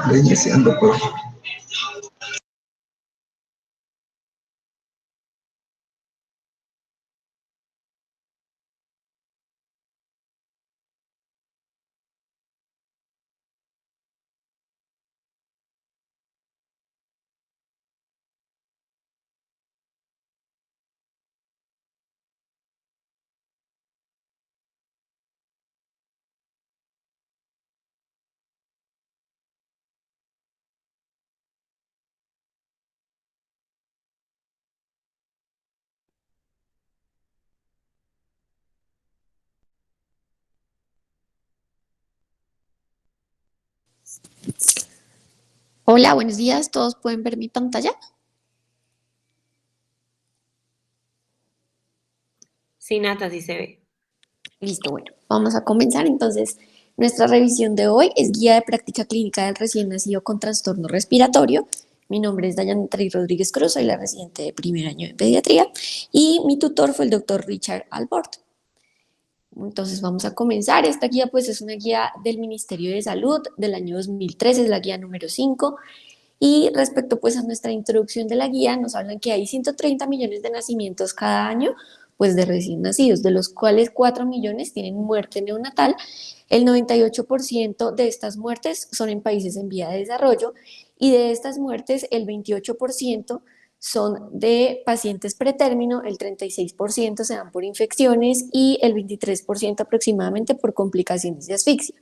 Reiniciando, por favor. Hola, buenos días. ¿Todos pueden ver mi pantalla? Sí, Nata, sí se ve. Listo, bueno, vamos a comenzar. Entonces, nuestra revisión de hoy es guía de práctica clínica del recién nacido con trastorno respiratorio. Mi nombre es Dayana Trey Rodríguez Cruz, soy la residente de primer año de pediatría y mi tutor fue el doctor Richard Albort. Entonces vamos a comenzar. Esta guía pues es una guía del Ministerio de Salud del año 2013, es la guía número 5. Y respecto pues a nuestra introducción de la guía, nos hablan que hay 130 millones de nacimientos cada año pues de recién nacidos, de los cuales 4 millones tienen muerte neonatal. El 98% de estas muertes son en países en vía de desarrollo y de estas muertes el 28% son de pacientes pretérmino, el 36% se dan por infecciones y el 23% aproximadamente por complicaciones de asfixia.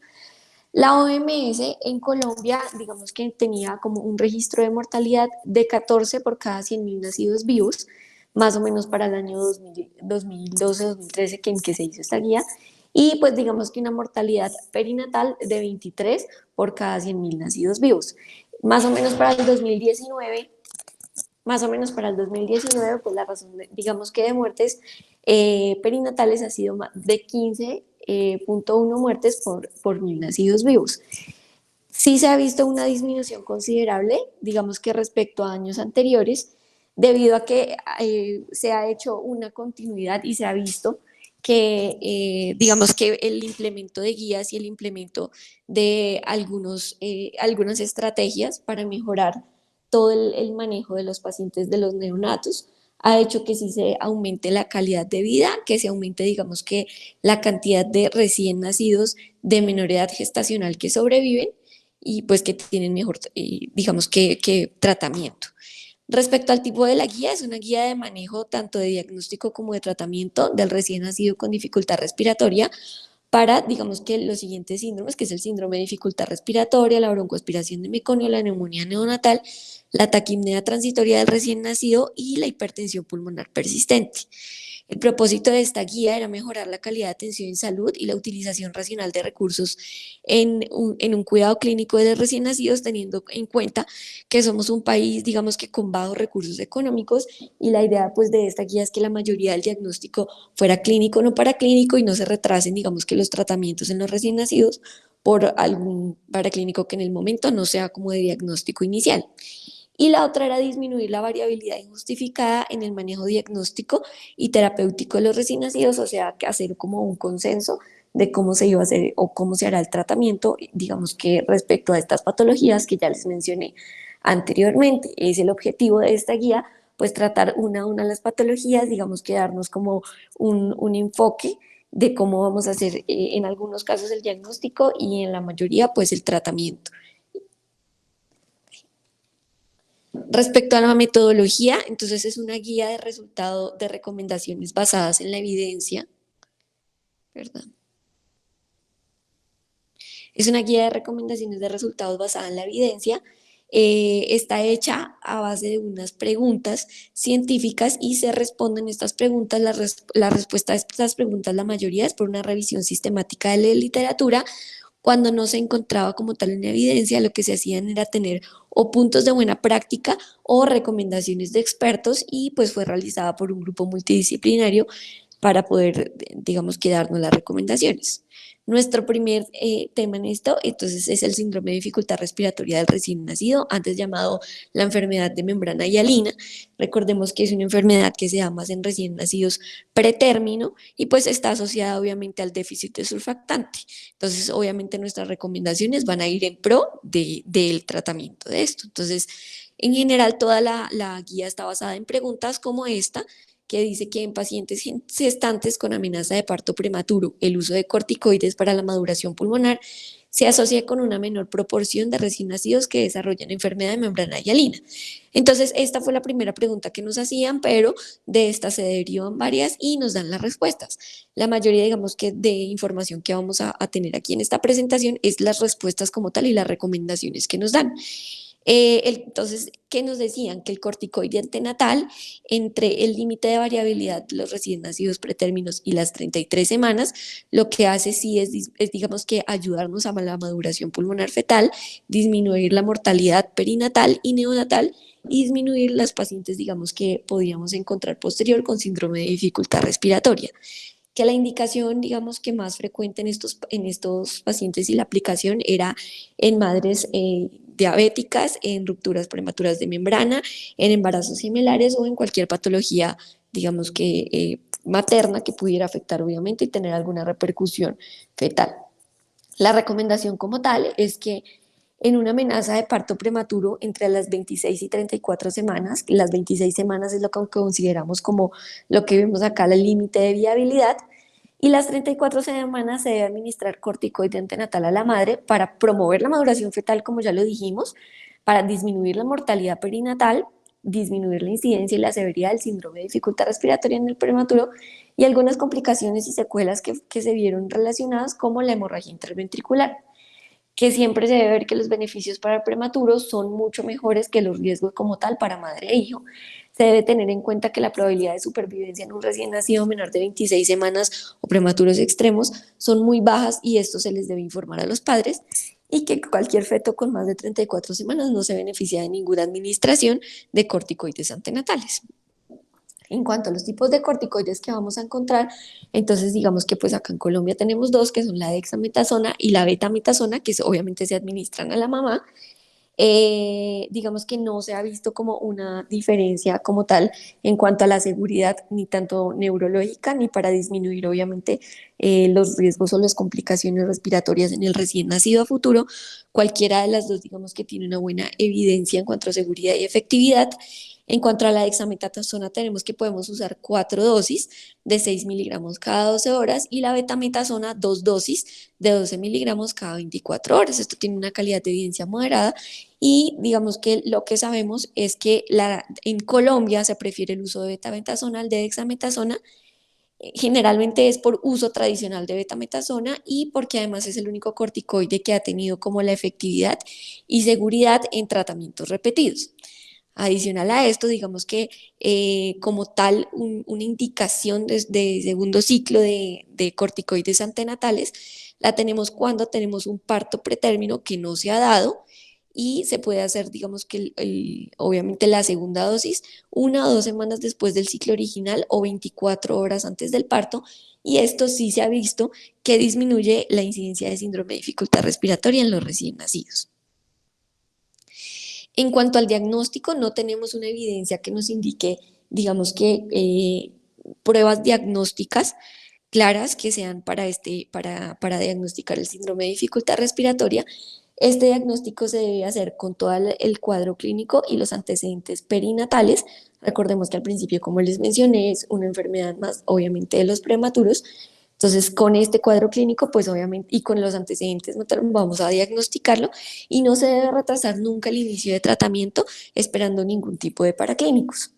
La OMS en Colombia, digamos que tenía como un registro de mortalidad de 14 por cada 100.000 nacidos vivos, más o menos para el año 2012-2013 en que se hizo esta guía, y pues digamos que una mortalidad perinatal de 23 por cada 100.000 nacidos vivos. Más o menos para el 2019, pues la razón, digamos que de muertes perinatales ha sido de 15.1 muertes por 1.000 nacidos vivos. Sí se ha visto una disminución considerable, digamos que respecto a años anteriores, debido a que se ha hecho una continuidad y se ha visto que, digamos que el implemento de guías y el implemento de algunas estrategias para mejorar todo el manejo de los pacientes de los neonatos ha hecho que sí se aumente la calidad de vida, que se aumente, digamos que la cantidad de recién nacidos de menor edad gestacional que sobreviven y pues que tienen mejor, digamos que tratamiento. Respecto al tipo de la guía, es una guía de manejo tanto de diagnóstico como de tratamiento del recién nacido con dificultad respiratoria para, digamos que los siguientes síndromes, que es el síndrome de dificultad respiratoria, la broncoaspiración de meconio, la neumonía neonatal, la taquipnea transitoria del recién nacido y la hipertensión pulmonar persistente. El propósito de esta guía era mejorar la calidad de atención en salud y la utilización racional de recursos en un cuidado clínico de los recién nacidos, teniendo en cuenta que somos un país, digamos que con bajos recursos económicos, y la idea pues de esta guía es que la mayoría del diagnóstico fuera clínico, no paraclínico, y no se retrasen, digamos que los tratamientos en los recién nacidos por algún paraclínico que en el momento no sea como de diagnóstico inicial. Y la otra era disminuir la variabilidad injustificada en el manejo diagnóstico y terapéutico de los recién nacidos, o sea, que hacer como un consenso de cómo se iba a hacer o cómo se hará el tratamiento, digamos que respecto a estas patologías que ya les mencioné anteriormente. Es el objetivo de esta guía, pues tratar una a una las patologías, digamos que darnos como un enfoque de cómo vamos a hacer en algunos casos el diagnóstico y en la mayoría pues el tratamiento. Respecto a la metodología, entonces es una guía de resultado de recomendaciones basadas en la evidencia, ¿verdad? Es una guía de recomendaciones de resultados basada en la evidencia. Está hecha a base de unas preguntas científicas y se responden estas preguntas. La respuesta a estas preguntas, la mayoría es por una revisión sistemática de la literatura. Cuando no se encontraba como tal una evidencia, lo que se hacían era tener o puntos de buena práctica o recomendaciones de expertos, y pues fue realizada por un grupo multidisciplinario para poder, digamos que darnos las recomendaciones. Nuestro primer tema en esto, entonces, es el síndrome de dificultad respiratoria del recién nacido, antes llamado la enfermedad de membrana hialina. Recordemos que es una enfermedad que se da más en recién nacidos pretérmino y pues está asociada obviamente al déficit de surfactante. Entonces, obviamente nuestras recomendaciones van a ir en pro del tratamiento de esto. Entonces, en general, toda la guía está basada en preguntas como esta, que dice que en pacientes gestantes con amenaza de parto prematuro, el uso de corticoides para la maduración pulmonar se asocia con una menor proporción de recién nacidos que desarrollan enfermedad de membrana hialina. Entonces, esta fue la primera pregunta que nos hacían, pero de esta se derivan varias y nos dan las respuestas. La mayoría, digamos que de información que vamos a tener aquí en esta presentación es las respuestas como tal y las recomendaciones que nos dan. Entonces, ¿qué nos decían? Que el corticoide antenatal, entre el límite de variabilidad de los recién nacidos pretérminos y las 33 semanas, lo que hace sí es, digamos que ayudarnos a la maduración pulmonar fetal, disminuir la mortalidad perinatal y neonatal y disminuir las pacientes, digamos, que podíamos encontrar posterior con síndrome de dificultad respiratoria. Que la indicación, digamos, que más frecuente en estos pacientes y la aplicación era en madres diabéticas, en rupturas prematuras de membrana, en embarazos gemellares o en cualquier patología, digamos que materna que pudiera afectar obviamente y tener alguna repercusión fetal. La recomendación como tal es que en una amenaza de parto prematuro entre las 26 y 34 semanas, las 26 semanas es lo que consideramos como lo que vemos acá, el límite de viabilidad, y las 34 semanas se debe administrar corticoide antenatal a la madre para promover la maduración fetal, como ya lo dijimos, para disminuir la mortalidad perinatal, disminuir la incidencia y la severidad del síndrome de dificultad respiratoria en el prematuro y algunas complicaciones y secuelas que se vieron relacionadas como la hemorragia interventricular, que siempre se debe ver que los beneficios para el prematuro son mucho mejores que los riesgos como tal para madre e hijo. Se debe tener en cuenta que la probabilidad de supervivencia en un recién nacido menor de 26 semanas o prematuros extremos son muy bajas y esto se les debe informar a los padres y que cualquier feto con más de 34 semanas no se beneficia de ninguna administración de corticoides antenatales. En cuanto a los tipos de corticoides que vamos a encontrar, entonces digamos que pues acá en Colombia tenemos dos, que son la dexametasona y la betametasona, que obviamente se administran a la mamá. Digamos que no se ha visto como una diferencia como tal en cuanto a la seguridad, ni tanto neurológica, ni para disminuir obviamente los riesgos o las complicaciones respiratorias en el recién nacido a futuro. Cualquiera de las dos, digamos que tiene una buena evidencia en cuanto a seguridad y efectividad. En cuanto a la dexametasona, tenemos que podemos usar 4 dosis de 6 miligramos cada 12 horas y la betametasona 2 dosis de 12 miligramos cada 24 horas. Esto tiene una calidad de evidencia moderada y digamos que lo que sabemos es que en Colombia se prefiere el uso de betametasona al de dexametasona. Generalmente es por uso tradicional de betametasona y porque además es el único corticoide que ha tenido como la efectividad y seguridad en tratamientos repetidos. Adicional a esto, digamos que como tal una indicación de segundo ciclo de corticoides antenatales la tenemos cuando tenemos un parto pretérmino que no se ha dado y se puede hacer, digamos que obviamente la segunda dosis 1 o 2 semanas después del ciclo original o 24 horas antes del parto, y esto sí se ha visto que disminuye la incidencia de síndrome de dificultad respiratoria en los recién nacidos. En cuanto al diagnóstico, no tenemos una evidencia que nos indique, digamos que pruebas diagnósticas claras que sean para diagnosticar el síndrome de dificultad respiratoria. Este diagnóstico se debe hacer con todo el cuadro clínico y los antecedentes perinatales. Recordemos que al principio, como les mencioné, es una enfermedad más obviamente de los prematuros. Entonces, con este cuadro clínico, pues obviamente, y con los antecedentes vamos a diagnosticarlo y no se debe retrasar nunca el inicio de tratamiento esperando ningún tipo de paraclínicos.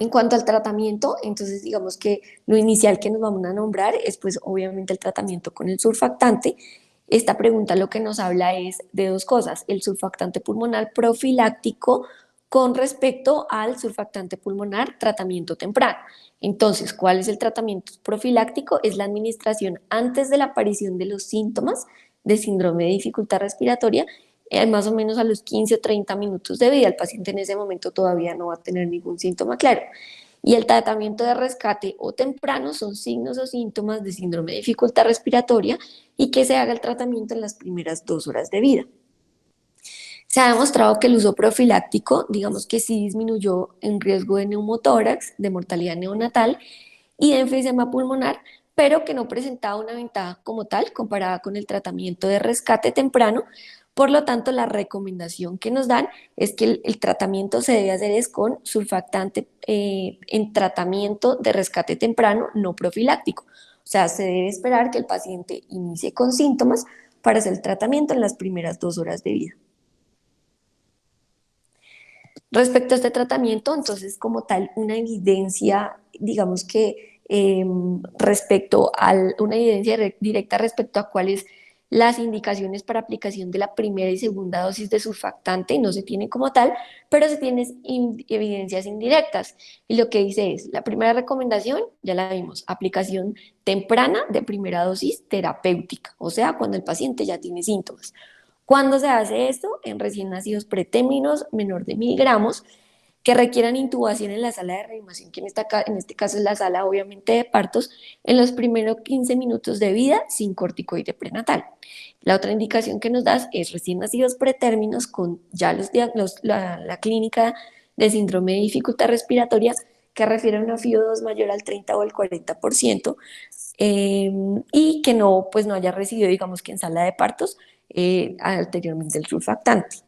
En cuanto al tratamiento, entonces digamos que lo inicial que nos vamos a nombrar es pues obviamente el tratamiento con el surfactante. Esta pregunta lo que nos habla es de dos cosas: el surfactante pulmonar profiláctico con respecto al surfactante pulmonar tratamiento temprano. Entonces, ¿cuál es el tratamiento profiláctico? Es la administración antes de la aparición de los síntomas de síndrome de dificultad respiratoria, más o menos a los 15 o 30 minutos de vida. El paciente en ese momento todavía no va a tener ningún síntoma claro. Y el tratamiento de rescate o temprano son signos o síntomas de síndrome de dificultad respiratoria y que se haga el tratamiento en las primeras 2 horas de vida. Se ha demostrado que el uso profiláctico, digamos que sí disminuyó en riesgo de neumotórax, de mortalidad neonatal y de enfisema pulmonar, pero que no presentaba una ventaja como tal comparada con el tratamiento de rescate temprano. Por lo tanto, la recomendación que nos dan es que el tratamiento se debe hacer es con surfactante en tratamiento de rescate temprano, no profiláctico. O sea, se debe esperar que el paciente inicie con síntomas para hacer el tratamiento en las primeras 2 horas de vida. Respecto a este tratamiento, entonces, como tal, una evidencia, digamos que respecto a una evidencia directa respecto a cuáles las indicaciones para aplicación de la primera y segunda dosis de surfactante no se tiene como tal, pero se tienen evidencias indirectas. Y lo que dice es, la primera recomendación, ya la vimos, aplicación temprana de primera dosis terapéutica, o sea, cuando el paciente ya tiene síntomas. ¿Cuándo se hace esto? En recién nacidos pretérminos menor de 1000 gramos que requieran intubación en la sala de reanimación, que en este caso es la sala obviamente de partos, en los primeros 15 minutos de vida sin corticoide prenatal. La otra indicación que nos das es recién nacidos pretérminos con ya la clínica de síndrome de dificultad respiratoria que refiere a una FIO2 mayor al 30 o al 40%, y que no, pues no haya recibido, digamos que en sala de partos, anteriormente el surfactante.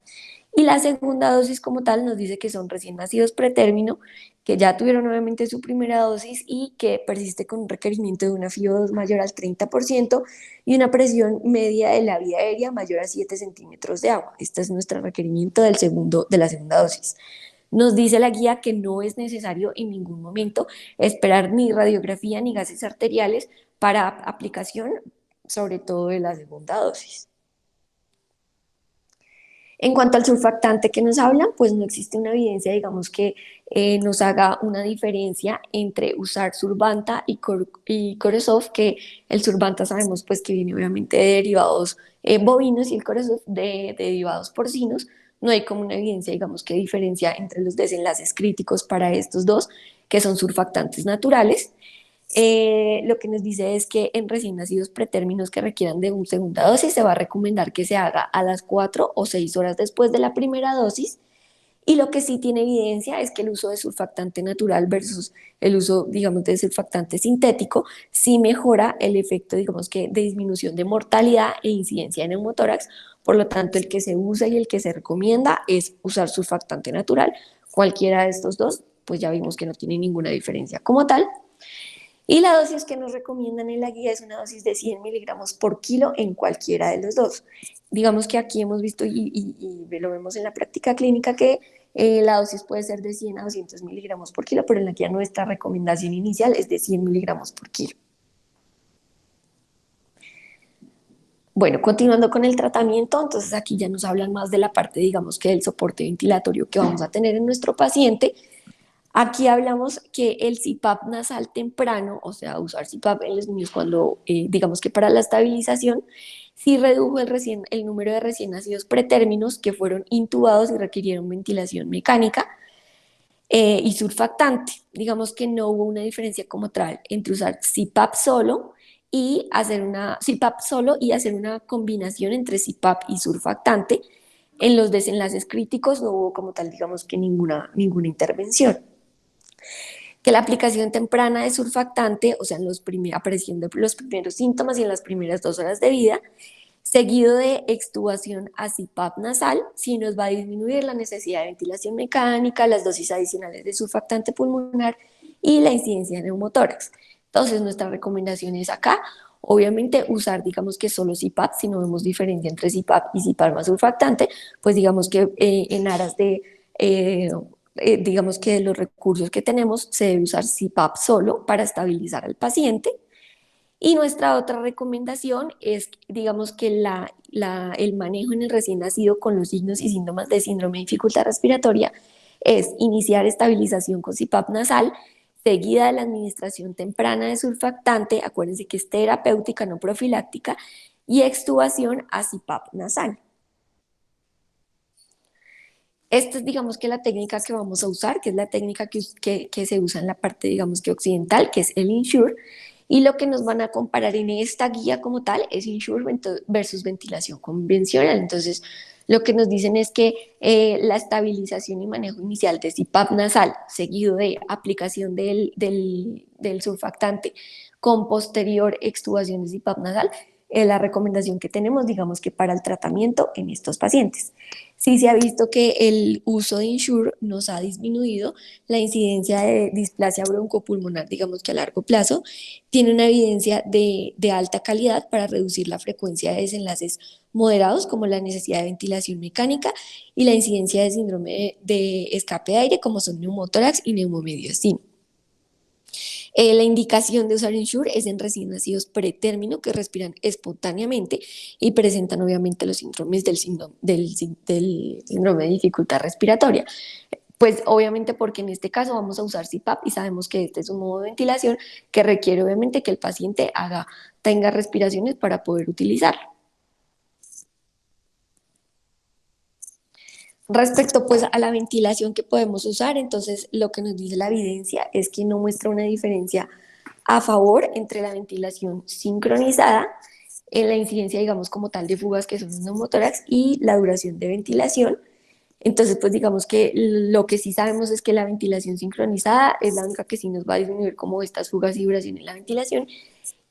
Y la segunda dosis como tal nos dice que son recién nacidos pretérmino, que ya tuvieron nuevamente su primera dosis y que persiste con un requerimiento de una FIO2 mayor al 30% y una presión media de la vía aérea mayor a 7 centímetros de agua. Este es nuestro requerimiento de la segunda dosis. Nos dice la guía que no es necesario en ningún momento esperar ni radiografía ni gases arteriales para aplicación, sobre todo de la segunda dosis. En cuanto al surfactante que nos hablan, pues no existe una evidencia, digamos, que nos haga una diferencia entre usar Survanta y Coresoft, que el Survanta sabemos pues que viene obviamente de derivados bovinos y el Coresoft de derivados porcinos. No hay como una evidencia, digamos, que diferencia entre los desenlaces críticos para estos dos, que son surfactantes naturales. Lo que nos dice es que en recién nacidos pretérminos que requieran de una segunda dosis se va a recomendar que se haga a las 4 o 6 horas después de la primera dosis. Y lo que sí tiene evidencia es que el uso de surfactante natural versus el uso, digamos, de surfactante sintético sí mejora el efecto, digamos, que de disminución de mortalidad e incidencia en neumotórax. Por lo tanto, el que se usa y el que se recomienda es usar surfactante natural. Cualquiera de estos dos, pues ya vimos que no tiene ninguna diferencia como tal. Y la dosis que nos recomiendan en la guía es una dosis de 100 miligramos por kilo en cualquiera de los dos. Digamos que aquí hemos visto y lo vemos en la práctica clínica que la dosis puede ser de 100 a 200 miligramos por kilo, pero en la guía nuestra recomendación inicial es de 100 miligramos por kilo. Bueno, continuando con el tratamiento, entonces aquí ya nos hablan más de la parte, digamos que del soporte ventilatorio que vamos a tener en nuestro paciente. Aquí hablamos que el CPAP nasal temprano, o sea, usar CPAP en los niños cuando, digamos que para la estabilización, sí redujo el número de recién nacidos pretérminos que fueron intubados y requirieron ventilación mecánica y surfactante. Digamos que no hubo una diferencia como tal entre usar CPAP solo y hacer una combinación entre CPAP y surfactante. En los desenlaces críticos no hubo como tal, digamos que ninguna intervención. Que la aplicación temprana de surfactante, o sea, apareciendo los primeros síntomas y en las primeras 2 horas de vida, seguido de extubación a CPAP nasal, sí nos va a disminuir la necesidad de ventilación mecánica, las dosis adicionales de surfactante pulmonar y la incidencia de neumotórax. Entonces, nuestra recomendación es acá, obviamente, usar, digamos que solo CPAP, si no vemos diferencia entre CPAP y CPAP más surfactante, pues digamos que en aras de digamos que de los recursos que tenemos se debe usar CPAP solo para estabilizar al paciente. Y nuestra otra recomendación es, digamos que el manejo en el recién nacido con los signos y síntomas de síndrome de dificultad respiratoria es iniciar estabilización con CPAP nasal, seguida de la administración temprana de surfactante, acuérdense que es terapéutica, no profiláctica, y extubación a CPAP nasal. Esta es, digamos que la técnica que vamos a usar, que es la técnica que se usa en la parte, digamos que occidental, que es el INSURE, y lo que nos van a comparar en esta guía como tal es INSURE versus ventilación convencional. Entonces, lo que nos dicen es que la estabilización y manejo inicial de CPAP nasal, seguido de aplicación del surfactante con posterior extubación de CPAP nasal, es la recomendación que tenemos, digamos que para el tratamiento en estos pacientes. Sí se ha visto que el uso de Ensure nos ha disminuido la incidencia de displasia broncopulmonar, digamos que a largo plazo, tiene una evidencia de alta calidad para reducir la frecuencia de desenlaces moderados como la necesidad de ventilación mecánica y la incidencia de síndrome de escape de aire como son neumotórax y neumomediastino. La indicación de usar Ensure es en recién nacidos pretérmino que respiran espontáneamente y presentan obviamente los síndromes del síndrome de dificultad respiratoria. Pues obviamente porque en este caso vamos a usar CPAP y sabemos que este es un modo de ventilación que requiere obviamente que el paciente tenga respiraciones para poder utilizarlo. Respecto pues a la ventilación que podemos usar, entonces lo que nos dice la evidencia es que no muestra una diferencia a favor entre la ventilación sincronizada en la incidencia, digamos, como tal de fugas que son los neumotórax y la duración de ventilación. Entonces, pues digamos que lo que sí sabemos es que la ventilación sincronizada es la única que sí nos va a disminuir como estas fugas y duración en la ventilación.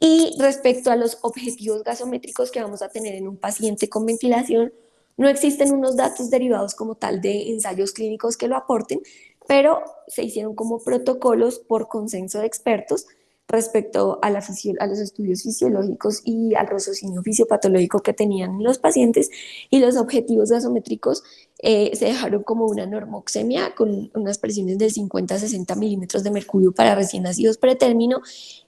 Y respecto a los objetivos gasométricos que vamos a tener en un paciente con ventilación, no existen unos datos derivados como tal de ensayos clínicos que lo aporten, pero se hicieron como protocolos por consenso de expertos respecto a los estudios fisiológicos y al raciocinio fisiopatológico que tenían los pacientes, y los objetivos gasométricos se dejaron como una normoxemia con unas presiones de 50 a 60 milímetros de mercurio para recién nacidos pretérmino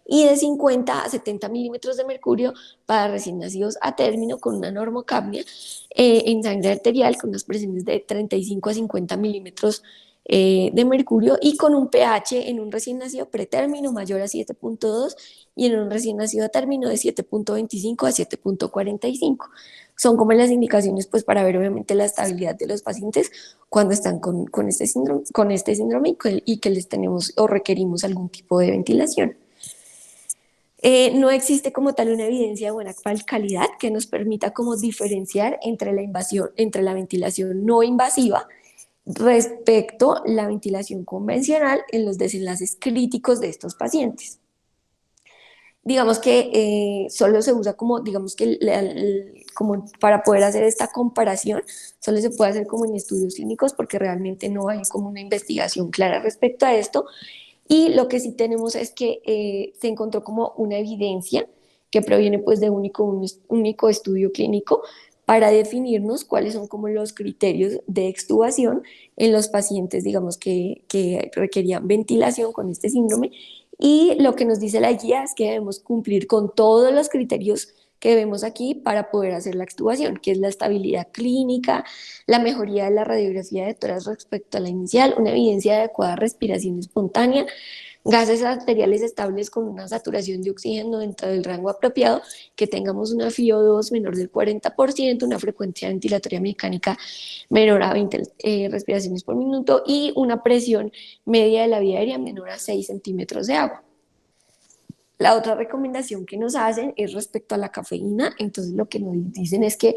y de 50 a 70 milímetros de mercurio para recién nacidos a término con una normocapnia en sangre arterial con unas presiones de 35 a 50 milímetros de mercurio y con un pH en un recién nacido pretérmino mayor a 7.2 y en un recién nacido a término de 7.25 a 7.45. Son como las indicaciones pues para ver obviamente la estabilidad de los pacientes cuando están con este síndrome y que les tenemos o requerimos algún tipo de ventilación. No existe como tal una evidencia de buena calidad que nos permita como diferenciar entre la ventilación no invasiva respecto a la ventilación convencional en los desenlaces críticos de estos pacientes. Digamos que solo se usa como, digamos que como para poder hacer esta comparación, solo se puede hacer como en estudios clínicos porque realmente no hay como una investigación clara respecto a esto. Y lo que sí tenemos es que se encontró como una evidencia que proviene pues de un único estudio clínico para definirnos cuáles son como los criterios de extubación en los pacientes, digamos, que requerían ventilación con este síndrome. Y lo que nos dice la guía es que debemos cumplir con todos los criterios que vemos aquí para poder hacer la extubación, que es la estabilidad clínica, la mejoría de la radiografía de tórax respecto a la inicial, una evidencia de adecuada respiración espontánea, gases arteriales estables con una saturación de oxígeno dentro del rango apropiado, que tengamos una FiO2 menor del 40%, una frecuencia ventilatoria mecánica menor a 20 respiraciones por minuto y una presión media de la vía aérea menor a 6 centímetros de agua. La otra recomendación que nos hacen es respecto a la cafeína. Entonces lo que nos dicen es que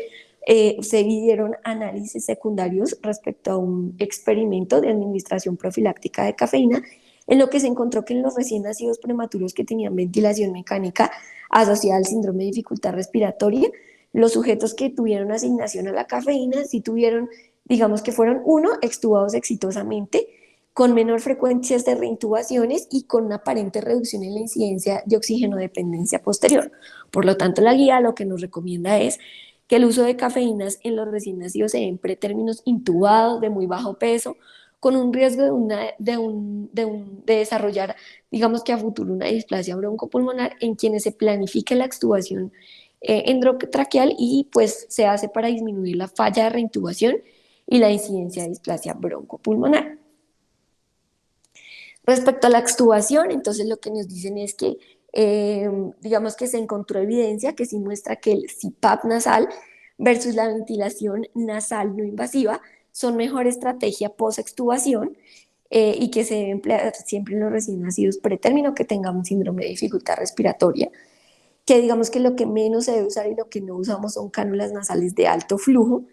se vieron análisis secundarios respecto a un experimento de administración profiláctica de cafeína, en lo que se encontró que en los recién nacidos prematuros que tenían ventilación mecánica asociada al síndrome de dificultad respiratoria, los sujetos que tuvieron asignación a la cafeína sí tuvieron, digamos que fueron extubados exitosamente, con menor frecuencia de reintubaciones y con una aparente reducción en la incidencia de oxígeno dependencia posterior. Por lo tanto, la guía lo que nos recomienda es que el uso de cafeínas en los recién nacidos se den pretérminos intubados de muy bajo peso, con un riesgo de desarrollar, digamos que a futuro, una displasia broncopulmonar en quienes se planifique la extubación endotraqueal y pues se hace para disminuir la falla de reintubación y la incidencia de displasia broncopulmonar. Respecto a la extubación, entonces lo que nos dicen es que, digamos que se encontró evidencia que sí muestra que el CPAP nasal versus la ventilación nasal no invasiva son mejor estrategia post-extubación y que se debe emplear siempre en los recién nacidos pretérmino que tengamos síndrome de dificultad respiratoria, que digamos que lo que menos se debe usar y lo que no usamos son cánulas nasales de alto flujo,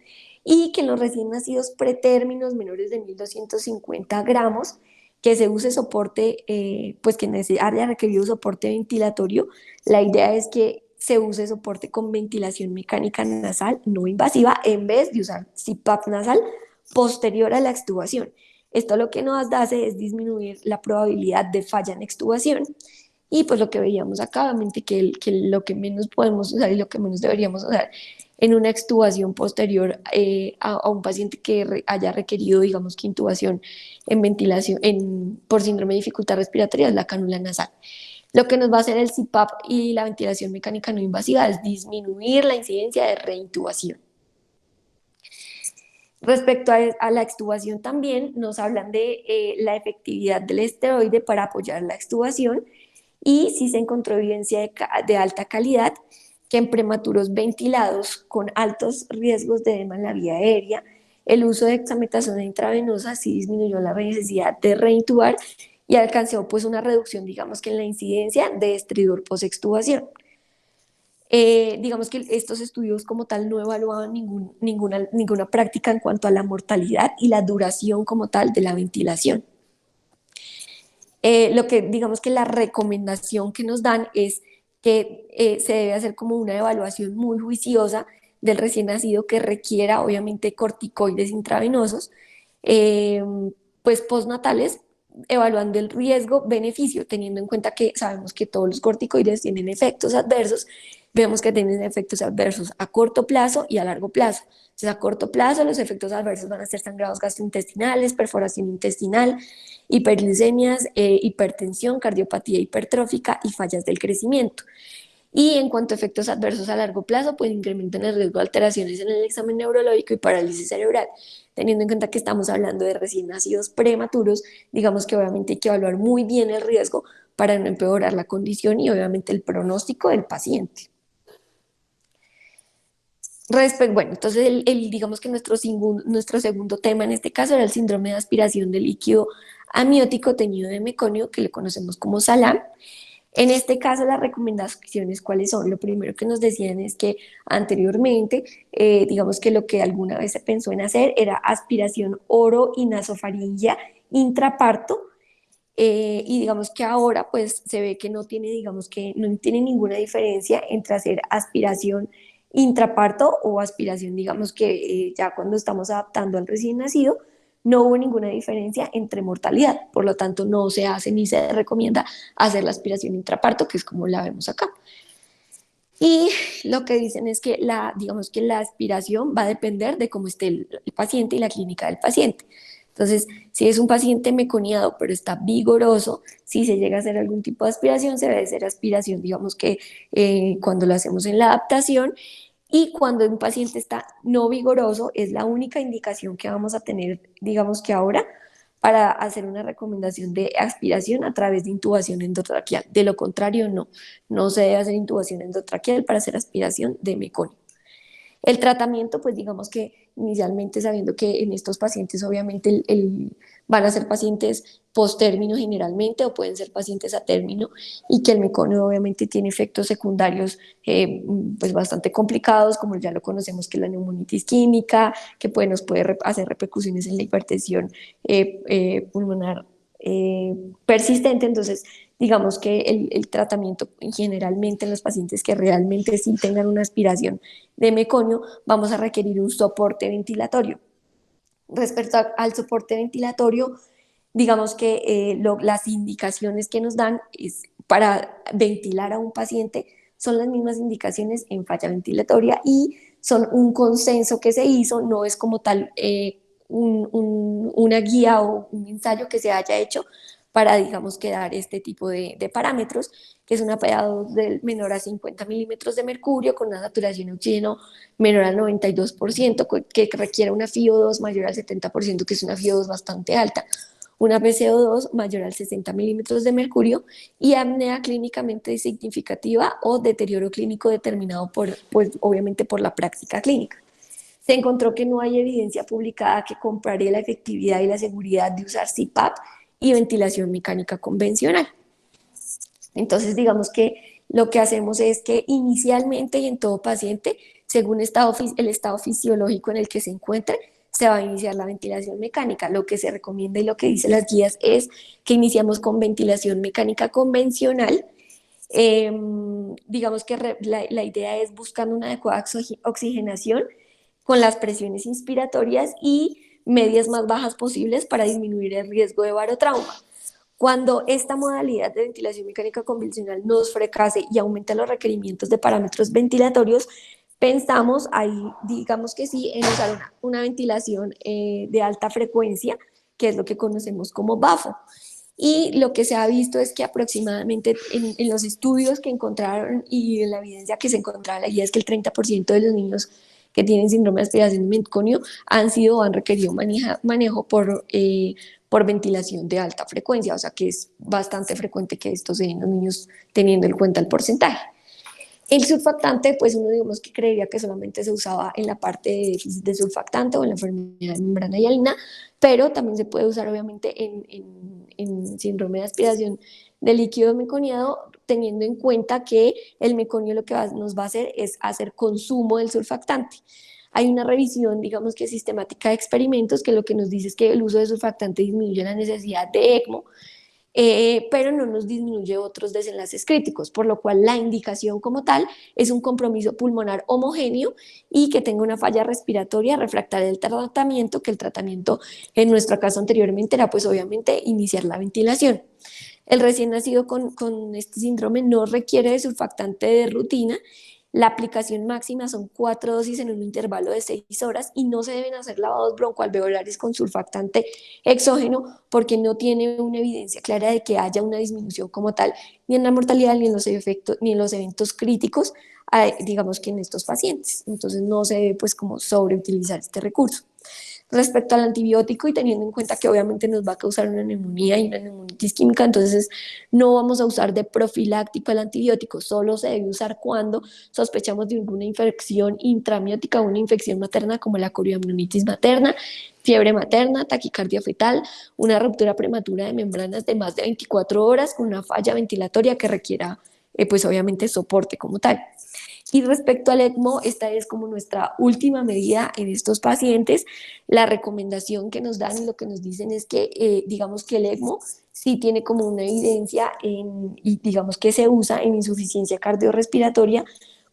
y que en los recién nacidos pretérminos menores de 1250 gramos, que se use soporte, pues que haya requerido soporte ventilatorio. La idea es que se use soporte con ventilación mecánica nasal no invasiva en vez de usar CPAP nasal posterior a la extubación. Esto lo que nos hace es disminuir la probabilidad de falla en extubación. Y pues lo que veíamos acá, obviamente que lo que menos podemos usar y lo que menos deberíamos usar en una extubación posterior a un paciente que haya requerido, digamos que intubación en ventilación, por síndrome de dificultad respiratoria, es la cánula nasal. Lo que nos va a hacer el CPAP y la ventilación mecánica no invasiva es disminuir la incidencia de reintubación. Respecto a la extubación también nos hablan de la efectividad del esteroide para apoyar la extubación, y sí se encontró evidencia de alta calidad que en prematuros ventilados con altos riesgos de edema en la vía aérea, el uso de dexametasona intravenosa sí disminuyó la necesidad de reintubar y alcanzó pues una reducción, digamos que en la incidencia de estridor post-extubación. Digamos que estos estudios como tal no evaluaban ninguna práctica en cuanto a la mortalidad y la duración como tal de la ventilación. Lo que digamos que la recomendación que nos dan es que se debe hacer como una evaluación muy juiciosa del recién nacido que requiera obviamente corticoides intravenosos, eh, pues postnatales, evaluando el riesgo-beneficio, teniendo en cuenta que sabemos que todos los corticoides tienen efectos adversos. Vemos que tienen efectos adversos a corto plazo y a largo plazo. Entonces, a corto plazo los efectos adversos van a ser sangrados gastrointestinales, perforación intestinal, hiperglicemias, hipertensión, cardiopatía hipertrófica y fallas del crecimiento. Y en cuanto a efectos adversos a largo plazo, pues incrementan el riesgo de alteraciones en el examen neurológico y parálisis cerebral. Teniendo en cuenta que estamos hablando de recién nacidos prematuros, digamos que obviamente hay que evaluar muy bien el riesgo para no empeorar la condición y obviamente el pronóstico del paciente. Bueno, entonces digamos que nuestro segundo tema en este caso era el síndrome de aspiración de líquido amniótico teñido de meconio, que le conocemos como SALAM. En este caso, las recomendaciones, ¿cuáles son? Lo primero que nos decían es que anteriormente, digamos que lo que alguna vez se pensó en hacer era aspiración oro-nasofaringea intraparto, y digamos que ahora pues se ve que digamos que no tiene ninguna diferencia entre hacer aspiración intraparto o aspiración, digamos que ya cuando estamos adaptando al recién nacido, no hubo ninguna diferencia entre mortalidad, por lo tanto no se hace ni se recomienda hacer la aspiración intraparto, que es como la vemos acá. Y lo que dicen es que digamos que la aspiración va a depender de cómo esté el paciente y la clínica del paciente. Entonces, si es un paciente meconiado, pero está vigoroso, si se llega a hacer algún tipo de aspiración, se debe hacer aspiración, digamos que cuando lo hacemos en la adaptación, y cuando un paciente está no vigoroso, es la única indicación que vamos a tener, digamos que ahora, para hacer una recomendación de aspiración a través de intubación endotraqueal. De lo contrario, no se debe hacer intubación endotraqueal para hacer aspiración de meconio. El tratamiento, pues digamos que inicialmente sabiendo que en estos pacientes obviamente van a ser pacientes post-término generalmente o pueden ser pacientes a término, y que el meconio obviamente tiene efectos secundarios pues bastante complicados, como ya lo conocemos, que es la neumonitis química, que nos puede hacer repercusiones en la hipertensión pulmonar persistente. Entonces digamos que el tratamiento generalmente en los pacientes que realmente sí tengan una aspiración de meconio, vamos a requerir un soporte ventilatorio. Respecto al soporte ventilatorio, digamos que las indicaciones que nos dan es para ventilar a un paciente son las mismas indicaciones en falla ventilatoria y son un consenso que se hizo, no es como tal una guía o un ensayo que se haya hecho para, digamos, que dar este tipo de parámetros, que es una PaO2 del menor a 50 milímetros de mercurio con una saturación de oxígeno menor al 92%, que requiere una FiO2 mayor al 70%, que es una FiO2 bastante alta, una PCO2 mayor al 60 milímetros de mercurio y apnea clínicamente significativa o deterioro clínico determinado pues, obviamente por la práctica clínica. Se encontró que no hay evidencia publicada que compare la efectividad y la seguridad de usar CPAP y ventilación mecánica convencional. Entonces, digamos que lo que hacemos es que inicialmente y en todo paciente, según el estado fisiológico en el que se encuentre, se va a iniciar la ventilación mecánica. Lo que se recomienda y lo que dicen las guías es que iniciamos con ventilación mecánica convencional. Eh, digamos que la idea es buscando una adecuada oxigenación con las presiones inspiratorias y medias más bajas posibles para disminuir el riesgo de barotrauma. Cuando esta modalidad de ventilación mecánica convencional nos fracase y aumenta los requerimientos de parámetros ventilatorios, pensamos ahí, digamos que sí, en usar una ventilación de alta frecuencia, que es lo que conocemos como BAFO. Y lo que se ha visto es que aproximadamente en los estudios que encontraron y en la evidencia que se encontraba la guía es que el 30% de los niños que tienen síndrome de aspiración de meconium han sido o han requerido manejo por ventilación de alta frecuencia, o sea que es bastante frecuente que esto se den los niños teniendo en cuenta el porcentaje. El surfactante, pues uno digamos que creería que solamente se usaba en la parte de déficit de surfactante o en la enfermedad de membrana hialina, pero también se puede usar obviamente en síndrome de aspiración de líquido meconiado, teniendo en cuenta que el meconio lo que nos va a hacer es hacer consumo del surfactante. Hay una revisión, digamos que sistemática de experimentos, que lo que nos dice es que el uso de surfactante disminuye la necesidad de ECMO, pero no nos disminuye otros desenlaces críticos, por lo cual la indicación como tal es un compromiso pulmonar homogéneo y que tenga una falla respiratoria refractaria del tratamiento, que el tratamiento en nuestro caso anteriormente era pues obviamente iniciar la ventilación. El recién nacido con este síndrome no requiere de surfactante de rutina. La aplicación máxima son 4 dosis en un intervalo de 6 horas y no se deben hacer lavados broncoalveolares con surfactante exógeno porque no tiene una evidencia clara de que haya una disminución como tal ni en la mortalidad ni en los efectos ni en los eventos críticos, digamos que en estos pacientes. Entonces no se debe pues como sobreutilizar este recurso. Respecto al antibiótico y teniendo en cuenta que obviamente nos va a causar una neumonía y una neumonitis química, entonces no vamos a usar de profiláctico el antibiótico, solo se debe usar cuando sospechamos de alguna infección intramiótica o una infección materna como la corioamnionitis materna, fiebre materna, taquicardia fetal, una ruptura prematura de membranas de más de 24 horas con una falla ventilatoria que requiera pues obviamente soporte como tal. Y respecto al ECMO, esta es como nuestra última medida en estos pacientes. La recomendación que nos dan y lo que nos dicen es que, digamos que el ECMO sí tiene como una evidencia y digamos que se usa en insuficiencia cardiorrespiratoria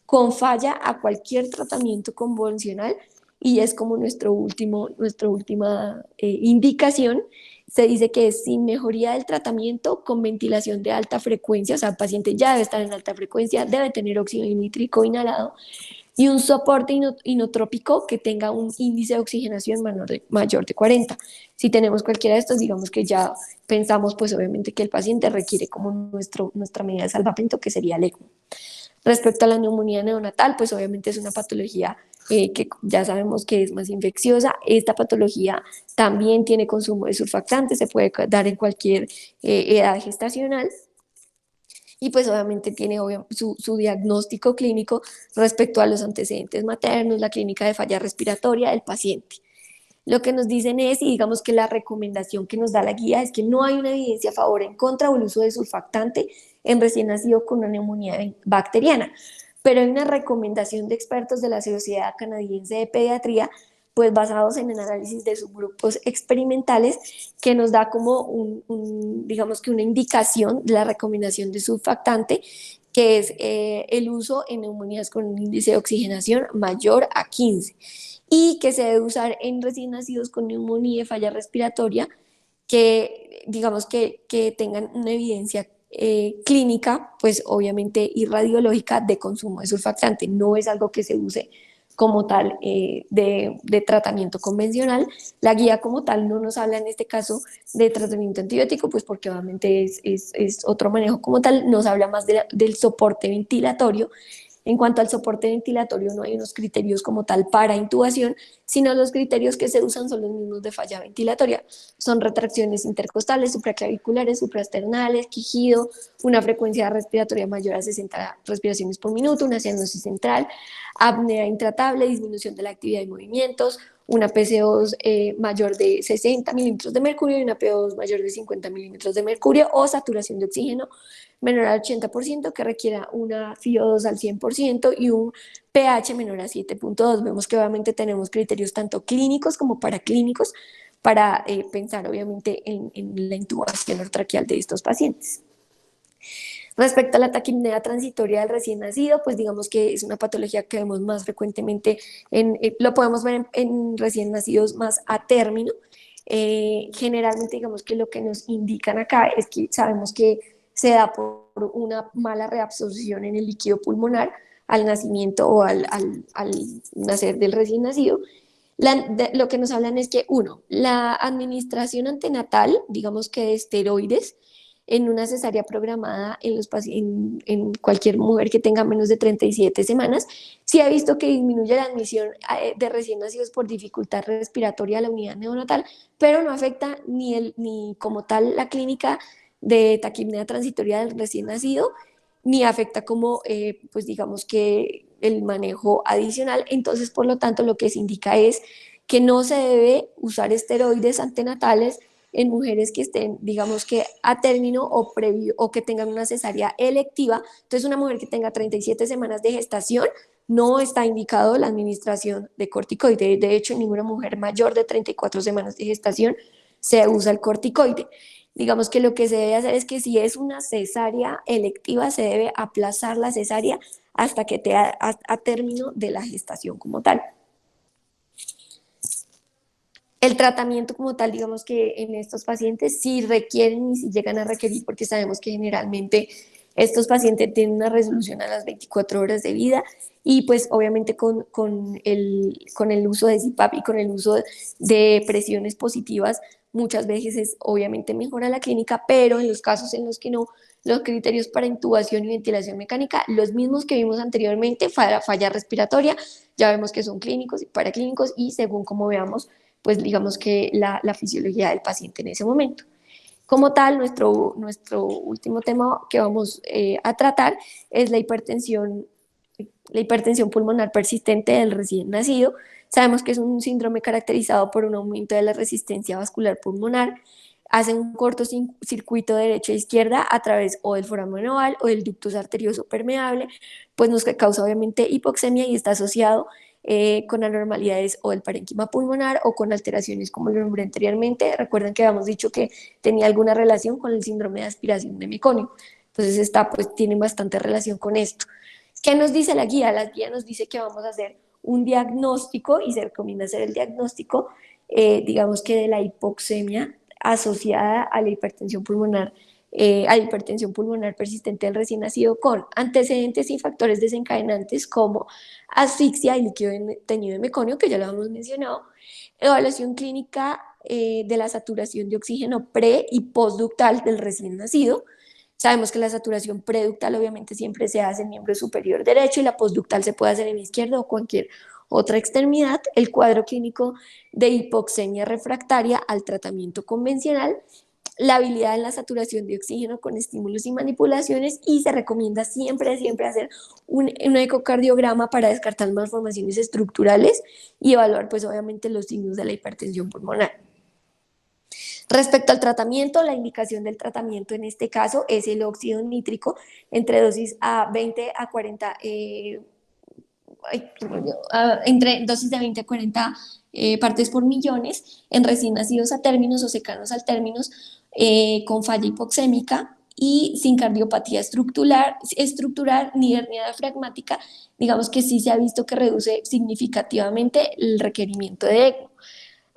con falla a cualquier tratamiento convencional y es como nuestra última indicación. Se dice que es sin mejoría del tratamiento con ventilación de alta frecuencia, o sea, el paciente ya debe estar en alta frecuencia, debe tener oxígeno nítrico inhalado y un soporte inotrópico que tenga un índice de oxigenación mayor de 40. Si tenemos cualquiera de estos, digamos que ya pensamos pues obviamente que el paciente requiere como nuestra medida de salvamento que sería el ECMO. Respecto a la neumonía neonatal, pues obviamente es una patología que ya sabemos que es más infecciosa. Esta patología también tiene consumo de surfactantes, se puede dar en cualquier edad gestacional y pues obviamente tiene su diagnóstico clínico respecto a los antecedentes maternos, la clínica de falla respiratoria del paciente. Lo que nos dicen es, y digamos que la recomendación que nos da la guía es que no hay una evidencia a favor o en contra del uso de surfactante en recién nacido con una neumonía bacteriana, pero hay una recomendación de expertos de la Sociedad Canadiense de Pediatría, pues basados en el análisis de subgrupos experimentales, que nos da como digamos que una indicación de la recomendación de surfactante, que es el uso en neumonías con un índice de oxigenación mayor a 15 y que se debe usar en recién nacidos con neumonía y falla respiratoria que digamos que tengan una evidencia clínica, pues obviamente y radiológica de consumo de surfactante. No es algo que se use como tal de tratamiento convencional. La guía como tal no nos habla en este caso de tratamiento antibiótico, pues porque obviamente es otro manejo como tal, nos habla más del soporte ventilatorio. En cuanto al soporte ventilatorio, no hay unos criterios como tal para intubación, sino los criterios que se usan son los mismos de falla ventilatoria. Son retracciones intercostales, supraclaviculares, supraesternales, quejido, una frecuencia respiratoria mayor a 60 respiraciones por minuto, una cianosis central, apnea intratable, disminución de la actividad y movimientos, una PCO2 mayor de 60 milímetros de mercurio y una PO2 mayor de 50 milímetros de mercurio, o saturación de oxígeno menor al 80% que requiera una FiO2 al 100% y un pH menor a 7.2. Vemos que obviamente tenemos criterios tanto clínicos como paraclínicos para pensar obviamente en la intubación traqueal de estos pacientes. Respecto a la taquipnea transitoria del recién nacido, pues digamos que es una patología que vemos más frecuentemente, lo podemos ver en recién nacidos más a término. Generalmente digamos que lo que nos indican acá es que sabemos que se da por una mala reabsorción en el líquido pulmonar al nacimiento o al nacer del recién nacido. Lo que nos hablan es que, uno, la administración antenatal, digamos que de esteroides, en una cesárea programada en cualquier mujer que tenga menos de 37 semanas, sí ha visto que disminuye la admisión de recién nacidos por dificultad respiratoria a la unidad neonatal, pero no afecta ni como tal la clínica de taquipnea transitoria del recién nacido, ni afecta como, pues digamos que el manejo adicional. Entonces, por lo tanto, lo que se indica es que no se debe usar esteroides antenatales en mujeres que estén, digamos que a término o previo o que tengan una cesárea electiva. Entonces, una mujer que tenga 37 semanas de gestación no está indicado la administración de corticoide. De hecho, en ninguna mujer mayor de 34 semanas de gestación se usa el corticoide. Digamos que lo que se debe hacer es que si es una cesárea electiva, se debe aplazar la cesárea hasta que te a término de la gestación como tal. El tratamiento como tal, digamos que en estos pacientes sí requieren y sí llegan a requerir, porque sabemos que generalmente estos pacientes tienen una resolución a las 24 horas de vida y pues obviamente con el uso de CPAP y con el uso de presiones positivas muchas veces obviamente mejora la clínica, pero en los casos en los que no, los criterios para intubación y ventilación mecánica, los mismos que vimos anteriormente, falla respiratoria, ya vemos que son clínicos y paraclínicos y según como veamos pues digamos que la fisiología del paciente en ese momento. Como tal, nuestro último tema que vamos a tratar es la hipertensión pulmonar persistente del recién nacido. Sabemos que es un síndrome caracterizado por un aumento de la resistencia vascular pulmonar, hace un cortocircuito derecha e izquierda a través o del foramen oval o del ductus arterioso permeable, pues nos causa obviamente hipoxemia y está asociado con anormalidades o del parénquima pulmonar o con alteraciones como lo nombré anteriormente. Recuerden que habíamos dicho que tenía alguna relación con el síndrome de aspiración de meconio. Entonces pues tiene bastante relación con esto. ¿Qué nos dice la guía? La guía nos dice que vamos a hacer un diagnóstico y se recomienda hacer el diagnóstico, digamos que de la hipoxemia asociada a la hipertensión pulmonar persistente del recién nacido con antecedentes y factores desencadenantes como asfixia y líquido teñido de meconio, que ya lo hemos mencionado, evaluación clínica de la saturación de oxígeno pre y postductal del recién nacido. Sabemos que la saturación preductal obviamente siempre se hace en miembro superior derecho y la postductal se puede hacer en izquierdo o cualquier otra extremidad. El cuadro clínico de hipoxemia refractaria al tratamiento convencional, la habilidad en la saturación de oxígeno con estímulos y manipulaciones, y se recomienda siempre hacer un ecocardiograma para descartar malformaciones estructurales y evaluar pues obviamente los signos de la hipertensión pulmonar. Respecto al tratamiento, la indicación del tratamiento en este caso es el óxido nítrico entre dosis a 20 a 40, entre dosis de 20 a 40 partes por millones en recién nacidos a términos o cercanos al términos con falla hipoxémica y sin cardiopatía estructural ni hernia diafragmática. Digamos que sí se ha visto que reduce significativamente el requerimiento de ECMO.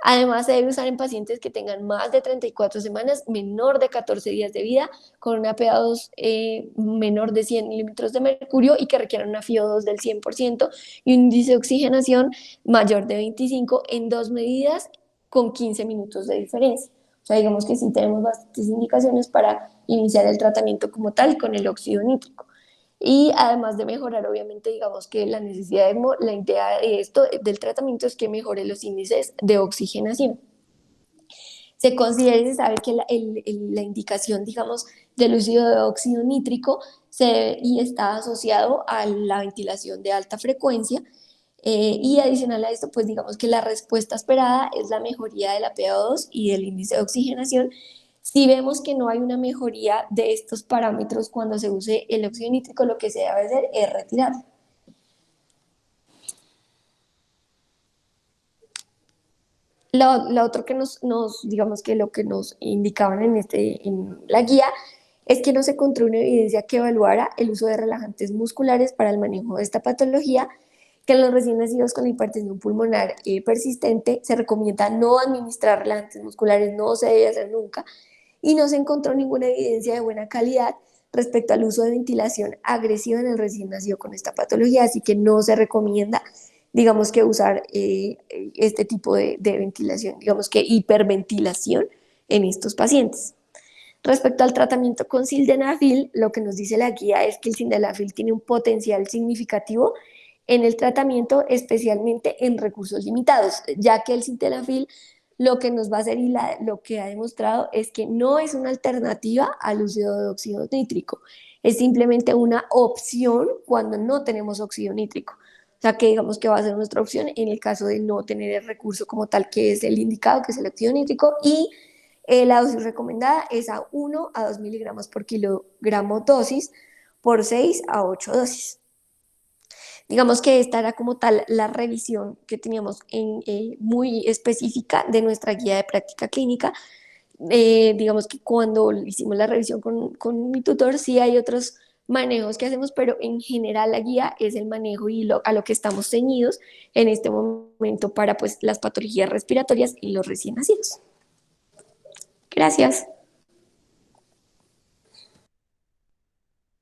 Además, se debe usar en pacientes que tengan más de 34 semanas, menor de 14 días de vida, con una PA2 menor de 100 milímetros de mercurio y que requieran una FiO2 del 100% y un índice de oxigenación mayor de 25 en dos medidas con 15 minutos de diferencia. O sea, digamos que sí tenemos bastantes indicaciones para iniciar el tratamiento como tal con el óxido nítrico. Y además de mejorar, obviamente, digamos que la necesidad la idea de esto, del tratamiento, es que mejore los índices de oxigenación. Se considera y se sabe que la indicación, digamos, del uso de óxido nítrico y está asociado a la ventilación de alta frecuencia. Y adicional a esto, pues digamos que la respuesta esperada es la mejoría de la PaO2 y del índice de oxigenación. Si vemos que no hay una mejoría de estos parámetros cuando se use el óxido nítrico, lo que se debe hacer es retirarlo. Lo otro que digamos que lo que nos indicaban en la guía es que no se encontró una evidencia que evaluara el uso de relajantes musculares para el manejo de esta patología, que en los recién nacidos con hipertensión pulmonar persistente se recomienda no administrar relajantes musculares, no se debe hacer nunca, y no se encontró ninguna evidencia de buena calidad respecto al uso de ventilación agresiva en el recién nacido con esta patología, así que no se recomienda, digamos que usar este tipo de ventilación, digamos que hiperventilación en estos pacientes. Respecto al tratamiento con sildenafil, lo que nos dice la guía es que el sildenafil tiene un potencial significativo en el tratamiento, especialmente en recursos limitados, ya que el sildenafil lo que nos va a hacer y lo que ha demostrado es que no es una alternativa al uso de óxido nítrico, es simplemente una opción cuando no tenemos óxido nítrico. O sea, que digamos que va a ser nuestra opción en el caso de no tener el recurso como tal, que es el indicado, que es el óxido nítrico, y la dosis recomendada es a 1 a 2 miligramos por kilogramo dosis por 6 a 8 dosis. Digamos que esta era como tal la revisión que teníamos muy específica de nuestra guía de práctica clínica. Digamos que cuando hicimos la revisión con mi tutor, sí hay otros manejos que hacemos, pero en general la guía es el manejo y a lo que estamos ceñidos en este momento para pues las patologías respiratorias y los recién nacidos. Gracias.